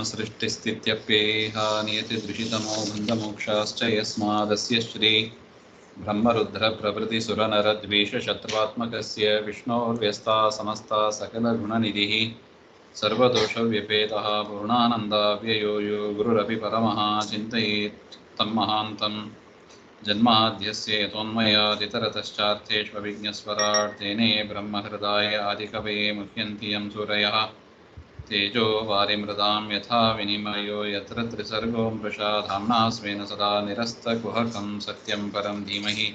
सृष्टिस्थित्यप्येह नियतिदृशितमो बन्धमोक्षाश्च यस्मादस्य श्री ब्रह्मरुद्रप्रभृतिसुरनरद्वेषशत्रुवात्मकस्य विष्णोर्व्यस्ता समस्ता सकलगुणनिधिः सर्वदोषव्यपेतः पूर्णानन्दाव्ययो यो गुरुरपि परमः चिन्तयेत् तं महान्तं जन्माद्यस्य यतोन्मयादितरतश्चार्थेष्वभिज्ञस्वराट् तेने ब्रह्महृदाय आदिकवये मुह्यन्ति यं सूरयः तेजो वारिमृदां यथा विनिमयो यत्र त्रिसर्गो मृषा धाम्ना स्वेन सदा निरस्तकुहकं सत्यं परं धीमहि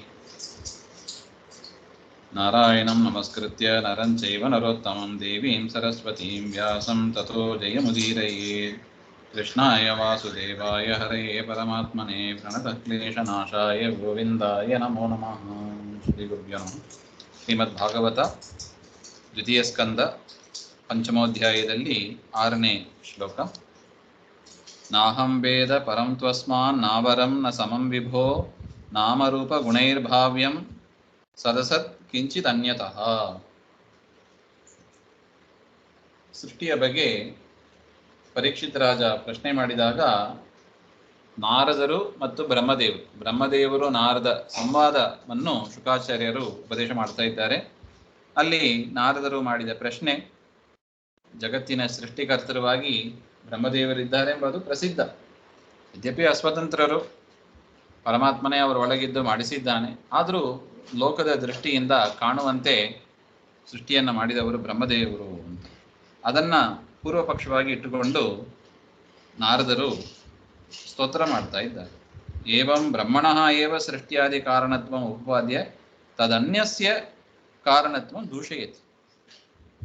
नारायणं नमस्कृत्य नरं चैव नरोत्तमं देवीं सरस्वतीं व्यासं ततो जयमुदीरयेत् कृष्णाय वासुदेवाय हरये परमात्मने प्रणतक्लेशनाशाय गोविन्दाय नमो नमः। श्रीगुरुभ्यो नमः। ಶ್ರೀಮದ್ಭಾಗವತ ದ್ವಿತೀಯ ಸ್ಕಂದ ಪಂಚಮೋಧ್ಯಾಯದಲ್ಲಿ 6ನೇ ಶ್ಲೋಕ. ನಾಹಂ ವೇದ ಪರಂ ತ್ವಸ್ಮಾನ್ ನಾವರಂ ನ ಸಮಂ ವಿಭೋ ನಾಮರೂಪ ಗುಣೈರ್ಭಾವ್ಯಂ ಸದಸತ್ ಕಿಂಚಿತ್ ಅನ್ಯತಃ. ಸೃಷ್ಟಿಯ ಬಗ್ಗೆ ಪರೀಕ್ಷಿತ್ ರಾಜ ಪ್ರಶ್ನೆ ಮಾಡಿದಾಗ ನಾರದರು ಮತ್ತು ಬ್ರಹ್ಮದೇವರು ನಾರದ ಸಂವಾದವನ್ನು ಶುಕಾಚಾರ್ಯರು ಉಪದೇಶ ಮಾಡ್ತಾ ಇದ್ದಾರೆ. ಅಲ್ಲಿ ನಾರದರು ಮಾಡಿದ ಪ್ರಶ್ನೆ, ಜಗತ್ತಿನ ಸೃಷ್ಟಿಕರ್ತೃವಾಗಿ ಬ್ರಹ್ಮದೇವರಿದ್ದಾರೆ ಎಂಬುದು ಪ್ರಸಿದ್ಧ. ಯದ್ಯಪಿ ಅಸ್ವತಂತ್ರರು, ಪರಮಾತ್ಮನೇ ಅವರ ಒಳಗಿದ್ದು ಮಾಡಿಸಿದ್ದಾನೆ, ಆದರೂ ಲೋಕದ ದೃಷ್ಟಿಯಿಂದ ಕಾಣುವಂತೆ ಸೃಷ್ಟಿಯನ್ನು ಮಾಡಿದವರು ಬ್ರಹ್ಮದೇವರು ಅಂತ. ಅದನ್ನು ಪೂರ್ವ ಪಕ್ಷವಾಗಿ ಇಟ್ಟುಕೊಂಡು ನಾರದರು ಸ್ತೋತ್ರ ಮಾಡ್ತಾ ಇದ್ದಾರೆ. ಏವಂ ಬ್ರಹ್ಮಣಃ ಏವ ಸೃಷ್ಟಿಯಾದಿ ಕಾರಣತ್ವ ಉಪಪಾದ್ಯ ತದನ್ಯಸ್ಯ ಕಾರಣತ್ವ ದೂಷಯತಿ.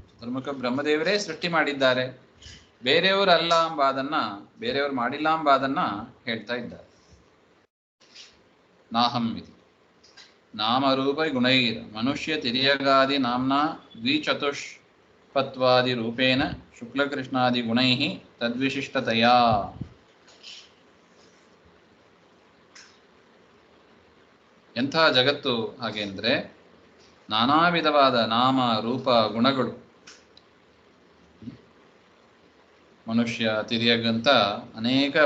ಚತುರ್ಮುಖ ಬ್ರಹ್ಮದೇವರೇ ಸೃಷ್ಟಿ ಮಾಡಿದ್ದಾರೆ, ಬೇರೆಯವರಲ್ಲ ಎಂಬುದನ್ನ, ಬೇರೆಯವರು ಮಾಡಿಲ್ಲ ಎಂಬುದನ್ನ ಹೇಳ್ತಾ ಇದ್ದಾರೆ. ನಾಹಂ ಇತಿ ನಾಮರೂಪ ಗುಣೈರ್ ಮನುಷ್ಯ ತಿರ್ಯಗಾದಿ ನಾಮ್ನಾ ದ್ವಿಚತುಷ್ಪತ್ವಾದಿ ರೂಪೇಣ ಶುಕ್ಲಕೃಷ್ಣಾದಿ ಗುಣೈಃ ತದ್ವಿಶಿಷ್ಟತೆಯಾ. ಎಂಥ ಜಗತ್ತು ಹಾಗೆ ಅಂದರೆ, ನಾನಾ ವಿಧವಾದ ನಾಮ ರೂಪ ಗುಣಗಳು. ಮನುಷ್ಯ ತಿರ್ಯಗಂತ ಅನೇಕ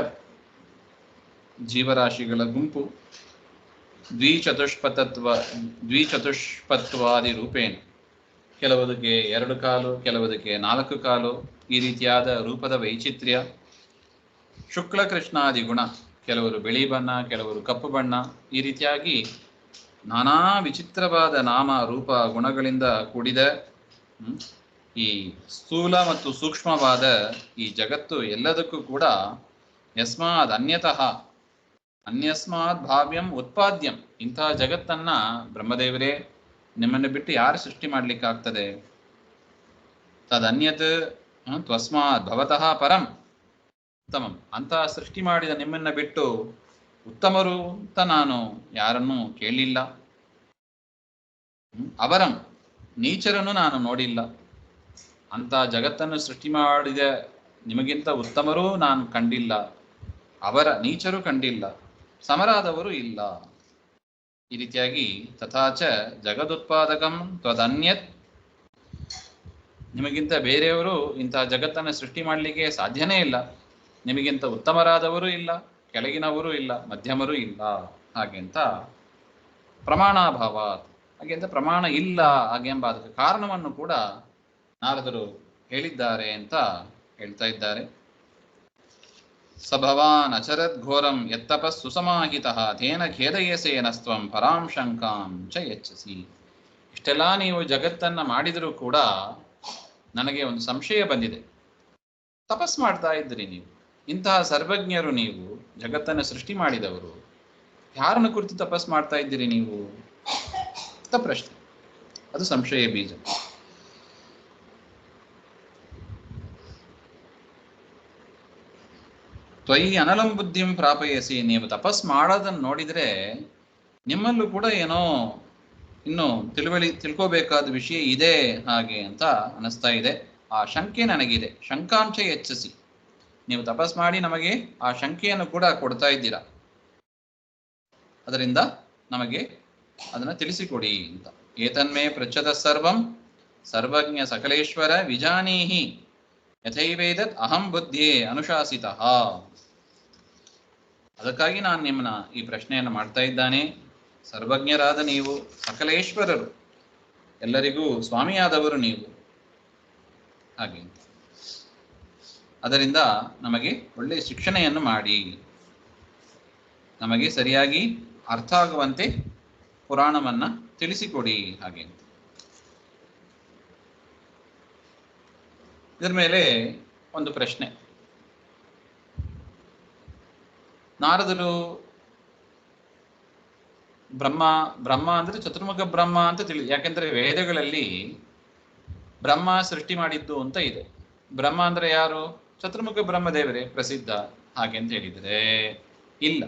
ಜೀವರಾಶಿಗಳ ಗುಂಪು ದ್ವಿಚತುಷ್ಪತ್ವಾದಿ ರೂಪೇಣ, ಕೆಲವುದಕ್ಕೆ 2 ಕಾಲು, ಕೆಲವುದಕ್ಕೆ 4 ಕಾಲು, ಈ ರೀತಿಯಾದ ರೂಪದ ವೈಚಿತ್ರ್ಯ. ಶುಕ್ಲಕೃಷ್ಣಾದಿ ಗುಣ, ಕೆಲವರು ಬಿಳಿ ಬಣ್ಣ, ಕೆಲವರು ಕಪ್ಪು ಬಣ್ಣ, ಈ ರೀತಿಯಾಗಿ ನಾನಾ ವಿಚಿತ್ರವಾದ ನಾಮ ರೂಪ ಗುಣಗಳಿಂದ ಕೂಡಿದ ಈ ಸ್ಥೂಲ ಮತ್ತು ಸೂಕ್ಷ್ಮವಾದ ಈ ಜಗತ್ತು ಎಲ್ಲದಕ್ಕೂ ಕೂಡ ಯಸ್ಮಾದ್ ಅನ್ಯತಃ ಅನ್ಯಸ್ಮಾದ್ ಭಾವ್ಯಂ ಉತ್ಪಾದ್ಯಂ. ಇಂತಹ ಜಗತ್ತನ್ನ ಬ್ರಹ್ಮದೇವರೇ, ನಿಮ್ಮನ್ನು ಬಿಟ್ಟು ಯಾರು ಸೃಷ್ಟಿ ಮಾಡ್ಲಿಕ್ಕಾಗ್ತದೆ? ತದನ್ಯತ್ ತ್ವಸ್ಮಾತ್ ಭವತಃ ಪರಂ ಉತ್ತಮಂ. ಅಂತಹ ಸೃಷ್ಟಿ ಮಾಡಿದ ನಿಮ್ಮನ್ನ ಬಿಟ್ಟು ಉತ್ತಮರು ಅಂತ ನಾನು ಯಾರನ್ನೂ ಕೇಳಲಿಲ್ಲ. ಅವರಂ ನೀಚರನ್ನು ನಾನು ನೋಡಿಲ್ಲ. ಅಂತ ಜಗತ್ತನ್ನು ಸೃಷ್ಟಿ ಮಾಡಿದ ನಿಮಗಿಂತ ಉತ್ತಮರೂ ನಾನು ಕಂಡಿಲ್ಲ, ಅವರ ನೀಚರು ಕಂಡಿಲ್ಲ, ಸಮರಾದವರು ಇಲ್ಲ. ಈ ರೀತಿಯಾಗಿ ತಥಾಚ ಜಗದುತ್ಪಾದಕಂ ತ್ವದನ್ಯತ್, ನಿಮಗಿಂತ ಬೇರೆಯವರು ಇಂತಹ ಜಗತ್ತನ್ನು ಸೃಷ್ಟಿ ಮಾಡಲಿಕ್ಕೆ ಸಾಧ್ಯನೇ ಇಲ್ಲ. ನಿಮಗಿಂತ ಉತ್ತಮರಾದವರು ಇಲ್ಲ, ಕೆಳಗಿನವರು ಇಲ್ಲ, ಮಧ್ಯಮರು ಇಲ್ಲ. ಹಾಗೆಂತ ಪ್ರಮಾಣಾಭಾವ, ಹಾಗೆಂತ ಪ್ರಮಾಣ ಇಲ್ಲ ಹಾಗೆ ಎಂಬ ಅದಕ್ಕೆ ಕಾರಣವನ್ನು ಕೂಡ ನಾರದರು ಹೇಳಿದ್ದಾರೆ ಅಂತ ಹೇಳ್ತಾ ಇದ್ದಾರೆ. ಸ ಭವಾನ್ ಅಚರದ್ ಘೋರಂ ಯತ್ತಪಸ್ ಸುಸಮಾಹಿತಃ ತೇನ ಖೇದಯಸೇನಸ್ತ್ವಂ ಪರಾಂ ಶಂಕಾಂ ಚ ಯಚ್ಚಸಿ. ಇಷ್ಟೆಲ್ಲ ನೀವು ಜಗತ್ತನ್ನ ಮಾಡಿದರೂ ಕೂಡ ನನಗೆ ಒಂದು ಸಂಶಯ ಬಂದಿದೆ. ತಪಸ್ ಮಾಡ್ತಾ ಇದ್ರಿ ನೀವು, ಇಂತಹ ಸರ್ವಜ್ಞರು ನೀವು, ಜಗತ್ತನ್ನು ಸೃಷ್ಟಿ ಮಾಡಿದವರು, ಯಾರನ್ನು ಕುರಿತು ತಪಸ್ ಮಾಡ್ತಾ ಇದ್ದೀರಿ ನೀವು ಅಂತ ಪ್ರಶ್ನೆ. ಅದು ಸಂಶಯ ಬೀಜ. ತ್ವಯಿ ಅನಲಂ ಬುದ್ಧಿಂ ಪ್ರಾಪಯಸಿ. ನೀವು ತಪಸ್ ಮಾಡೋದನ್ನು ನೋಡಿದರೆ ನಿಮ್ಮಲ್ಲೂ ಕೂಡ ಏನೋ ಇನ್ನು ತಿಳ್ಕೋಬೇಕಾದ ವಿಷಯ ಇದೆ ಹಾಗೆ ಅಂತ ಅನಿಸ್ತಾ ಇದೆ. ಆ ಶಂಕೆ ನನಗಿದೆ. ಶಂಕಾಂಶ ಹೆಚ್ಚಿಸಿ. ನೀವು ತಪಸ್ ಮಾಡಿ ನಮಗೆ ಆ ಶಂಕೆಯನ್ನು ಕೂಡ ಕೊಡ್ತಾ ಇದ್ದೀರಾ, ಅದರಿಂದ ನಮಗೆ ಅದನ್ನು ತಿಳಿಸಿಕೊಡಿ ಅಂತ. ಏತನ್ಮೇ ಪೃಚ್ಛತ ಸರ್ವಂ ಸರ್ವಜ್ಞ ಸಕಲೇಶ್ವರ ವಿಜಾನೀಹಿ ಯಥೈವೇದತ್ ಅಹಂ ಬುದ್ಧಿಯೇ ಅನುಶಾಸಿತಃ. ಅದಕ್ಕಾಗಿ ನಾನು ನಿಮ್ಮನ್ನ ಈ ಪ್ರಶ್ನೆಯನ್ನು ಮಾಡ್ತಾ ಇದ್ದಾನೆ. ಸರ್ವಜ್ಞರಾದ ನೀವು, ಸಕಲೇಶ್ವರರು, ಎಲ್ಲರಿಗೂ ಸ್ವಾಮಿಯಾದವರು ನೀವು. ಹಾಗೆ ಅದರಿಂದ ನಮಗೆ ಒಳ್ಳೆಯ ಶಿಕ್ಷಣೆಯನ್ನು ಮಾಡಿ, ನಮಗೆ ಸರಿಯಾಗಿ ಅರ್ಥ ಆಗುವಂತೆ ಪುರಾಣವನ್ನ ತಿಳಿಸಿಕೊಡಿ. ಹಾಗೆ ಇದರ ಮೇಲೆ ಒಂದು ಪ್ರಶ್ನೆ. ನಾರದರು ಬ್ರಹ್ಮ ಅಂದ್ರೆ ಚತುರ್ಮುಖ ಬ್ರಹ್ಮ ಅಂತ ಯಾಕೆಂದ್ರೆ ವೇದಗಳಲ್ಲಿ ಬ್ರಹ್ಮ ಸೃಷ್ಟಿ ಮಾಡಿದ್ದು ಅಂತ ಇದೆ. ಬ್ರಹ್ಮ ಅಂದ್ರೆ ಯಾರು? ಚತುರ್ಮುಖ ಬ್ರಹ್ಮದೇವರೇ ಪ್ರಸಿದ್ಧ. ಹಾಗೆ ಅಂತ ಹೇಳಿದರೆ ಇಲ್ಲ.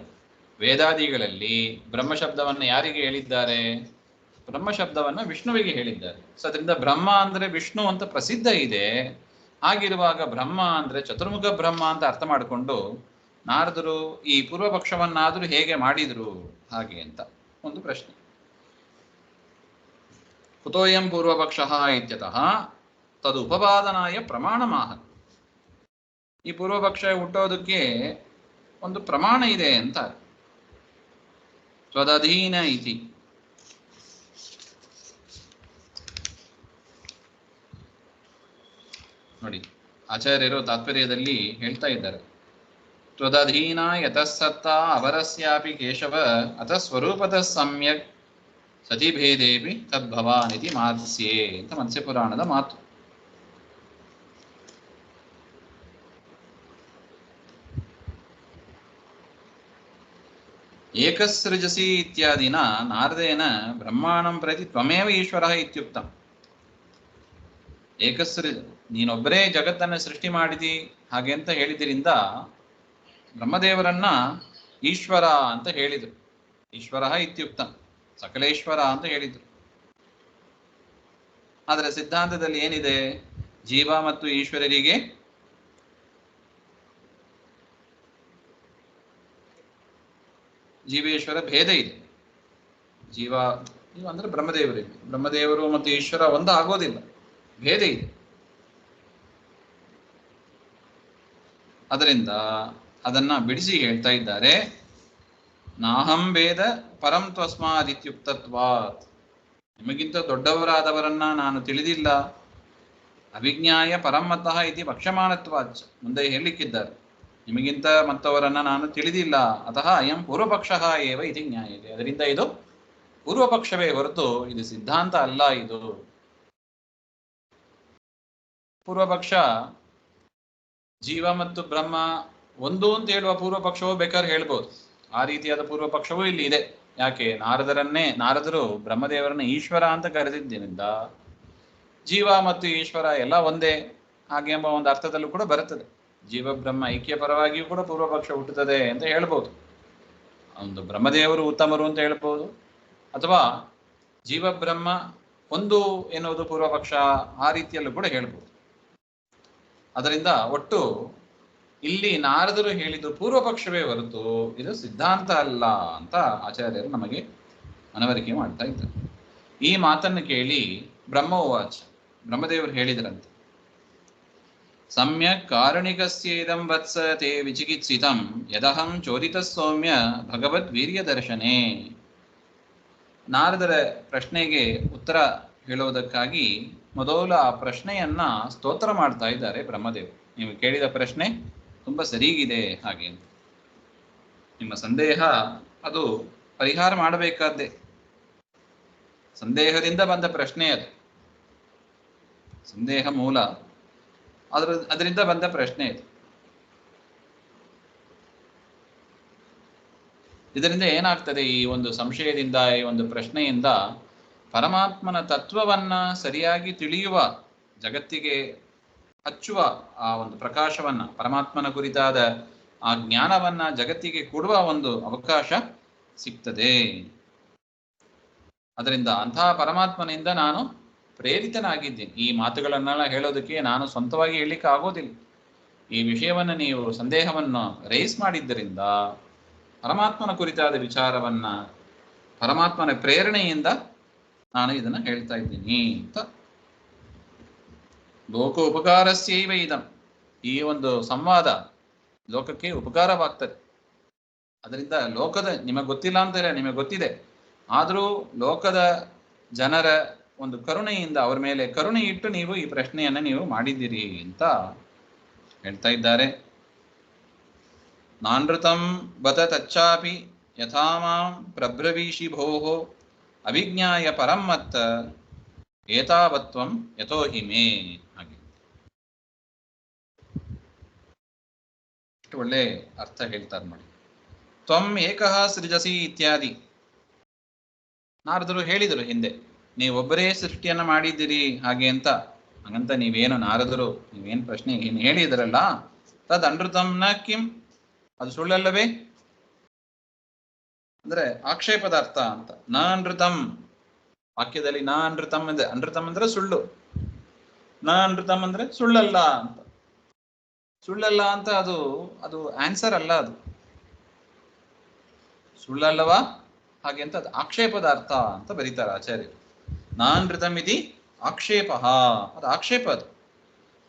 ವೇದಾದಿಗಳಲ್ಲಿ ಬ್ರಹ್ಮ ಶಬ್ದವನ್ನು ಯಾರಿಗೆ ಹೇಳಿದ್ದಾರೆ? ಬ್ರಹ್ಮ ಶಬ್ದವನ್ನು ವಿಷ್ಣುವಿಗೆ ಹೇಳಿದ್ದಾರೆ. ಸೊ ಅದರಿಂದ ಬ್ರಹ್ಮ ಅಂದ್ರೆ ವಿಷ್ಣು ಅಂತ ಪ್ರಸಿದ್ಧ ಇದೆ. ಹಾಗಿರುವಾಗ ಬ್ರಹ್ಮ ಅಂದ್ರೆ ಚತುರ್ಮುಖ ಬ್ರಹ್ಮ ಅಂತ ಅರ್ಥ ಮಾಡಿಕೊಂಡು ನಾರದರು ಈ ಪೂರ್ವ ಪಕ್ಷವನ್ನಾದರೂ ಹೇಗೆ ಮಾಡಿದ್ರು ಹಾಗೆ ಅಂತ ಒಂದು ಪ್ರಶ್ನೆ. ಕುತೋಯಂ ಪೂರ್ವಪಕ್ಷ ಇತ್ಯತಃ ತದು ಉಪಪಾದನಾಯ ಪ್ರಮಾಣಮಾಹ. ಈ ಪೂರ್ವಪಕ್ಷ ಹುಟ್ಟೋದಕ್ಕೆ ಒಂದು ಪ್ರಮಾಣ ಇದೆ ಅಂತ. ತ್ವದಧೀನ ಇತಿ. ನೋಡಿ, ಆಚಾರ್ಯರು ತಾತ್ಪರ್ಯದಲ್ಲಿ ಹೇಳ್ತಾ ಇದ್ದಾರೆ, ತ್ವದಧೀನ ಯತಸ್ಸತ್ತ ಅವರಸ್ಯಾಪಿ ಕೇಶವ ಅತ ಸ್ವರೂಪದ ಸಮ್ಯಕ್ ಸತಿಭೇದೇಪಿ ತದ್ಭವಾನಿತಿ ಮಾತ್ಸ್ಯೆ ಅಂತ ಮತ್ಸ್ಯ ಪುರಾಣದ ಮಾತು. ಏಕಸೃಜಸಿ ಇತ್ಯಾದಿನ ನಾರದೇನ ಬ್ರಹ್ಮಾಣಂ ಪ್ರತಿ ತ್ವಮೇವ ಈಶ್ವರಃ ಇತ್ಯುಕ್ತಂ. ನೀನೊಬ್ಬರೇ ಜಗತ್ತನ್ನು ಸೃಷ್ಟಿ ಮಾಡಿದಿ ಹಾಗೆ ಅಂತ ಹೇಳಿದ್ರಿಂದ ಬ್ರಹ್ಮದೇವರನ್ನ ಈಶ್ವರ ಅಂತ ಹೇಳಿದರು. ಈಶ್ವರಃ ಇತ್ಯುಕ್ತಂ, ಸಕಲೇಶ್ವರ ಅಂತ ಹೇಳಿದರು. ಆದರೆ ಸಿದ್ಧಾಂತದಲ್ಲಿ ಏನಿದೆ? ಜೀವ ಮತ್ತು ಈಶ್ವರರಿಗೆ ಜೀವೇಶ್ವರ ಭೇದ ಇದೆ. ಜೀವ ಅಂದ್ರೆ ಬ್ರಹ್ಮದೇವರಿಗೆ, ಬ್ರಹ್ಮದೇವರು ಮತ್ತು ಈಶ್ವರ ಒಂದು ಆಗೋದಿಲ್ಲ, ಭೇದ ಇದೆ. ಅದರಿಂದ ಅದನ್ನ ಬಿಡಿಸಿ ಹೇಳ್ತಾ ಇದ್ದಾರೆ, ನಾಹಂ ಭೇದ ಪರಂ ತ್ವಸ್ಮಾದಿತ್ಯುಕ್ತತ್ವಾತ್. ನಿಮಗಿಂತ ದೊಡ್ಡವರಾದವರನ್ನ ನಾನು ತಿಳಿದಿಲ್ಲ. ಅವಿಜ್ಞಾಯ ಪರಮತಃ ಇತಿ ಪಕ್ಷಮಾನತ್ವಾಚ. ಮುಂದೆ ಹೇಳಲಿಕ್ಕಿದ್ದಾರೆ, ನಿಮಗಿಂತ ಮತ್ತವರನ್ನ ನಾನು ತಿಳಿದಿಲ್ಲ. ಅತಃ ಅಯಂ ಪೂರ್ವಪಕ್ಷ ಏವ ಇತಿ ಜ್ಞಾಯತೆ. ಅದರಿಂದ ಇದು ಪೂರ್ವಪಕ್ಷವೇ ಹೊರತು ಇದು ಸಿದ್ಧಾಂತ ಅಲ್ಲ. ಇದು ಪೂರ್ವಪಕ್ಷ ಜೀವ ಮತ್ತು ಬ್ರಹ್ಮ ಒಂದು ಅಂತ ಹೇಳುವ ಪೂರ್ವಪಕ್ಷವೂ ಬೇಕಾದ್ರೆ ಹೇಳ್ಬೋದು. ಆ ರೀತಿಯಾದ ಪೂರ್ವಪಕ್ಷವೂ ಇಲ್ಲಿ ಇದೆ. ಯಾಕೆ? ನಾರದರು ಬ್ರಹ್ಮದೇವರನ್ನ ಈಶ್ವರ ಅಂತ ಕರೆದಿದ್ದರಿಂದ ಜೀವ ಮತ್ತು ಈಶ್ವರ ಎಲ್ಲ ಒಂದೇ ಹಾಗೆ ಎಂಬ ಒಂದು ಅರ್ಥದಲ್ಲೂ ಕೂಡ ಬರುತ್ತದೆ. ಜೀವ ಬ್ರಹ್ಮ ಐಕ್ಯ ಪರವಾಗಿಯೂ ಕೂಡ ಪೂರ್ವಪಕ್ಷ ಹುಟ್ಟುತ್ತದೆ ಅಂತ ಹೇಳ್ಬೋದು. ಒಂದು ಬ್ರಹ್ಮದೇವರು ಉತ್ತಮರು ಅಂತ ಹೇಳ್ಬೋದು, ಅಥವಾ ಜೀವ ಬ್ರಹ್ಮ ಒಂದು ಎನ್ನುವುದು ಪೂರ್ವಪಕ್ಷ, ಆ ರೀತಿಯಲ್ಲೂ ಕೂಡ ಹೇಳ್ಬೋದು. ಅದರಿಂದ ಒಟ್ಟು ಇಲ್ಲಿ ನಾರದರು ಹೇಳಿದ್ದು ಪೂರ್ವಪಕ್ಷವೇ ಹೊರತು ಇದು ಸಿದ್ಧಾಂತ ಅಲ್ಲ ಅಂತ ಆಚಾರ್ಯರು ನಮಗೆ ಮನವರಿಕೆ ಮಾಡ್ತಾ ಇದ್ದಾರೆ. ಈ ಮಾತನ್ನು ಕೇಳಿ ಬ್ರಹ್ಮೋವಾಚ, ಬ್ರಹ್ಮದೇವರು ಹೇಳಿದರಂತೆ, ಸಮ್ಯಕ್ ಕಾರಣಿಕಸ್ಯೇದಂ ವತ್ಸ ತೇ ವಿಚಿಕಿತ್ಸಿತಂ ಯದಹಂ ಚೋದಿತ ಸೌಮ್ಯ ಭಗವದ್ ವೀರ್ಯ ದರ್ಶನೆ. ನಾರದರ ಪ್ರಶ್ನೆಗೆ ಉತ್ತರ ಹೇಳುವುದಕ್ಕಾಗಿ ಮೊದಲು ಆ ಪ್ರಶ್ನೆಯನ್ನ ಸ್ತೋತ್ರ ಮಾಡ್ತಾ ಇದ್ದಾರೆ ಬ್ರಹ್ಮದೇವರು. ನೀವು ಕೇಳಿದ ಪ್ರಶ್ನೆ ತುಂಬಾ ಸರಿಗಿದೆ. ಹಾಗೆ ನಿಮ್ಮ ಸಂದೇಹ ಅದು ಪರಿಹಾರ ಮಾಡಬೇಕಾದ್ದೇ. ಸಂದೇಹದಿಂದ ಬಂದ ಪ್ರಶ್ನೆ ಅದು, ಸಂದೇಹ ಮೂಲ, ಅದರಿಂದ ಬಂದ ಪ್ರಶ್ನೆ ಇದು. ಇದರಿಂದ ಏನಾಗ್ತದೆ? ಈ ಒಂದು ಸಂಶಯದಿಂದ, ಈ ಒಂದು ಪ್ರಶ್ನೆಯಿಂದ ಪರಮಾತ್ಮನ ತತ್ವವನ್ನ ಸರಿಯಾಗಿ ತಿಳಿಯುವ, ಜಗತ್ತಿಗೆ ಹಚ್ಚುವ ಆ ಒಂದು ಪ್ರಕಾಶವನ್ನ, ಪರಮಾತ್ಮನ ಕುರಿತಾದ ಆ ಜ್ಞಾನವನ್ನ ಜಗತ್ತಿಗೆ ಕೊಡುವ ಒಂದು ಅವಕಾಶ ಸಿಗ್ತದೆ. ಅದರಿಂದ ಅಂತಹ ಪರಮಾತ್ಮನಿಂದ ನಾನು ಪ್ರೇರಿತನಾಗಿದ್ದೀನಿ. ಈ ಮಾತುಗಳನ್ನೆಲ್ಲ ಹೇಳೋದಕ್ಕೆ ನಾನು ಸ್ವಂತವಾಗಿ ಹೇಳಲಿಕ್ಕೆ ಆಗೋದಿಲ್ಲ. ಈ ವಿಷಯವನ್ನು ನೀವು ಸಂದೇಹವನ್ನು ರೈಸ್ ಮಾಡಿದ್ದರಿಂದ ಪರಮಾತ್ಮನ ಕುರಿತಾದ ವಿಚಾರವನ್ನ ಪರಮಾತ್ಮನ ಪ್ರೇರಣೆಯಿಂದ ನಾನು ಇದನ್ನು ಹೇಳ್ತಾ ಇದ್ದೀನಿ ಅಂತ. ಲೋಕೋಪಕಾರಸ್ಯೈವ ಇದಂ, ಈ ಒಂದು ಸಂವಾದ ಲೋಕಕ್ಕೆ ಉಪಕಾರವಾಗ್ತದೆ. ಅದರಿಂದ ಲೋಕದ ನಿಮಗೆ ಗೊತ್ತಿಲ್ಲ ಅಂತ ಇಲ್ಲ, ನಿಮಗೆ ಗೊತ್ತಿದೆ, ಆದರೂ ಲೋಕದ ಜನರ ಒಂದು ಕರುಣೆಯಿಂದ ಅವರ ಮೇಲೆ ಕರುಣೆ ಇಟ್ಟು ನೀವು ಈ ಪ್ರಶ್ನೆಯನ್ನು ನೀವು ಮಾಡಿದ್ದೀರಿ ಅಂತ ಹೇಳ್ತಾ ಇದ್ದಾರೆ. ನಾನೃತಂ ಬತ ತಚ್ಚಾಪಿ ಯಥಾ ಮಾಂ ಪ್ರಬ್ರವೀಷಿ ಭೋಃ ಅವಿಜ್ಞಾಯ ಪರಂ ಮತ್ತ ಏತಾವತ್ವಂ ಯತೋ ಹಿ ಮೇ. ಹಾಗೆ ಎಷ್ಟು ಒಳ್ಳೆ ಅರ್ಥ ಹೇಳ್ತಾರೆ ನೋಡಿ. ತ್ವಂ ಏಕಃ ಸೃಜಸಿ ಇತ್ಯಾದಿ ನಾರದರು ಹೇಳಿದರು ಹಿಂದೆ, ನೀವೊಬ್ಬರೇ ಸೃಷ್ಟಿಯನ್ನ ಮಾಡಿದ್ದೀರಿ ಹಾಗೆ ಅಂತ. ಹಾಗಂತ ನೀವೇನು ನಾರದರು ನೀವೇನು ಪ್ರಶ್ನೆ ಏನು ಹೇಳಿದ್ರಲ್ಲ, ತದ್ ಅನೃತಂ ನ ಕಿಂ, ಅದು ಸುಳ್ಳಲ್ಲವೇ ಅಂದ್ರೆ ಆಕ್ಷೇಪದ ಅರ್ಥ ಅಂತ. ನ ಅನೃತಂ ವಾಕ್ಯದಲ್ಲಿ ನ ಅನೃತಂ ಅಂದ್ರೆ, ಅನೃತಂ ಅಂದ್ರೆ ಸುಳ್ಳು, ನ ಅನೃತಂ ಅಂದ್ರೆ ಸುಳ್ಳಲ್ಲ ಅಂತ. ಸುಳ್ಳಲ್ಲ ಅಂತ ಅದು ಅದು ಆನ್ಸರ್ ಅಲ್ಲ, ಅದು ಸುಳ್ಳಲ್ಲವಾ ಹಾಗೆ ಅಂತ ಅದು ಆಕ್ಷೇಪದ ಅರ್ಥ ಅಂತ ಬರೀತಾರೆ ಆಚಾರ್ಯರು. ನಾನೃತಂ ಇತಿ ಆಕ್ಷೇಪ, ಅದು ಆಕ್ಷೇಪ, ಅದು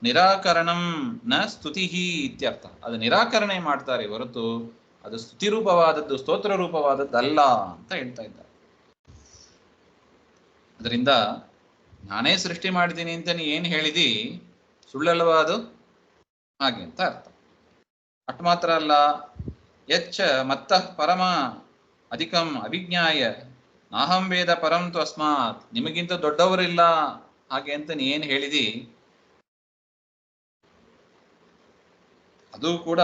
ನಿರಾಕರಣಂ ನ ಸ್ತುತಿ ಇತ್ಯರ್ಥ. ಅದು ನಿರಾಕರಣೆ ಮಾಡ್ತಾರೆ ಹೊರತು ಅದು ಸ್ತುತಿ ರೂಪವಾದದ್ದು ಸ್ತೋತ್ರ ರೂಪವಾದದ್ದಲ್ಲ ಅಂತ ಹೇಳ್ತಾ ಇದ್ದಾರೆ. ಅದರಿಂದ ನಾನೇ ಸೃಷ್ಟಿ ಮಾಡಿದ್ದೀನಿ ಅಂತ ನೀ ಏನು ಹೇಳಿದಿ ಸುಳ್ಳಲ್ವಾ ಅದು ಹಾಗೆ ಅಂತ ಅರ್ಥ. ಅಟ್ ಮಾತ್ರ ಅಲ್ಲ, ಯಚ್ಚ ಮತ್ತಃ ಪರಮ ಅಧಿಕಂ ಅವಿಜ್ಞಾಯ ನಾಹಂ ವೇದ ಪರಂ ತ್ವಸ್ಮಾತ್, ನಿಮಗಿಂತ ದೊಡ್ಡವರಿಲ್ಲ ಹಾಗೆ ಅಂತ ನೀ ಏನು ಹೇಳಿದಿ ಅದು ಕೂಡ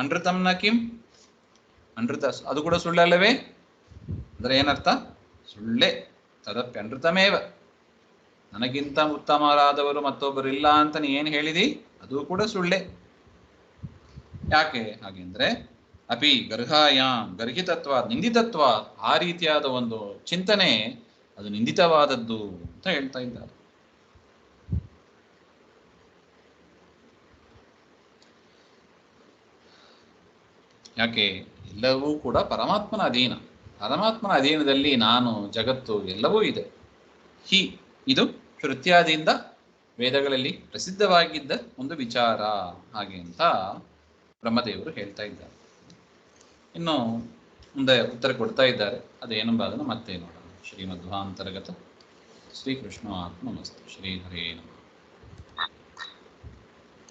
ಅನೃತಂನ ಕಿಂ, ಅನೃತ ಅದು ಕೂಡ ಸುಳ್ಳಲ್ಲವೇ ಅಂದ್ರೆ ಏನರ್ಥ? ಸುಳ್ಳೇ. ತದಪ್ಪಿ ಅನೃತಮೇವ, ನನಗಿಂತ ಉತ್ತಮರಾದವರು ಮತ್ತೊಬ್ಬರು ಇಲ್ಲ ಅಂತ ನೀ ಏನು ಹೇಳಿದಿ ಅದು ಕೂಡ ಸುಳ್ಳೇ. ಯಾಕೆ ಹಾಗೆಂದ್ರೆ ಅಪಿ ಗರ್ಹಾಯಾಮ್ ಗರ್ಹಿತತ್ವ ನಿಂದಿತತ್ವ, ಆ ರೀತಿಯಾದ ಒಂದು ಚಿಂತನೆ ಅದು ನಿಂದಿತವಾದದ್ದು ಅಂತ ಹೇಳ್ತಾ ಇದ್ದಾರೆ. ಯಾಕೆ? ಎಲ್ಲವೂ ಕೂಡ ಪರಮಾತ್ಮನ ಅಧೀನ. ಪರಮಾತ್ಮನ ಅಧೀನದಲ್ಲಿ ನಾನು, ಜಗತ್ತು ಎಲ್ಲವೂ ಇದೆ. ಇದು ಶ್ರುತ್ಯಾದಿಯಿಂದ ವೇದಗಳಲ್ಲಿ ಪ್ರಸಿದ್ಧವಾಗಿದ್ದ ಒಂದು ವಿಚಾರ ಹಾಗೆ ಅಂತ ಬ್ರಹ್ಮದೇವರು ಹೇಳ್ತಾ ಇದ್ದಾರೆ. ಇನ್ನು ಮುಂದೆ ಉತ್ತರ ಕೊಡ್ತಾ ಇದ್ದಾರೆ, ಅದೇನೆಂಬುದನ್ನು ಮತ್ತೆ ನೋಡೋಣ. ಶ್ರೀಮಧ್ವಾಂತರ್ಗತ ಶ್ರೀಕೃಷ್ಣ ಆತ್ಮಮಸ್ತು. ಶ್ರೀ ಹರೇ ನಮಃ.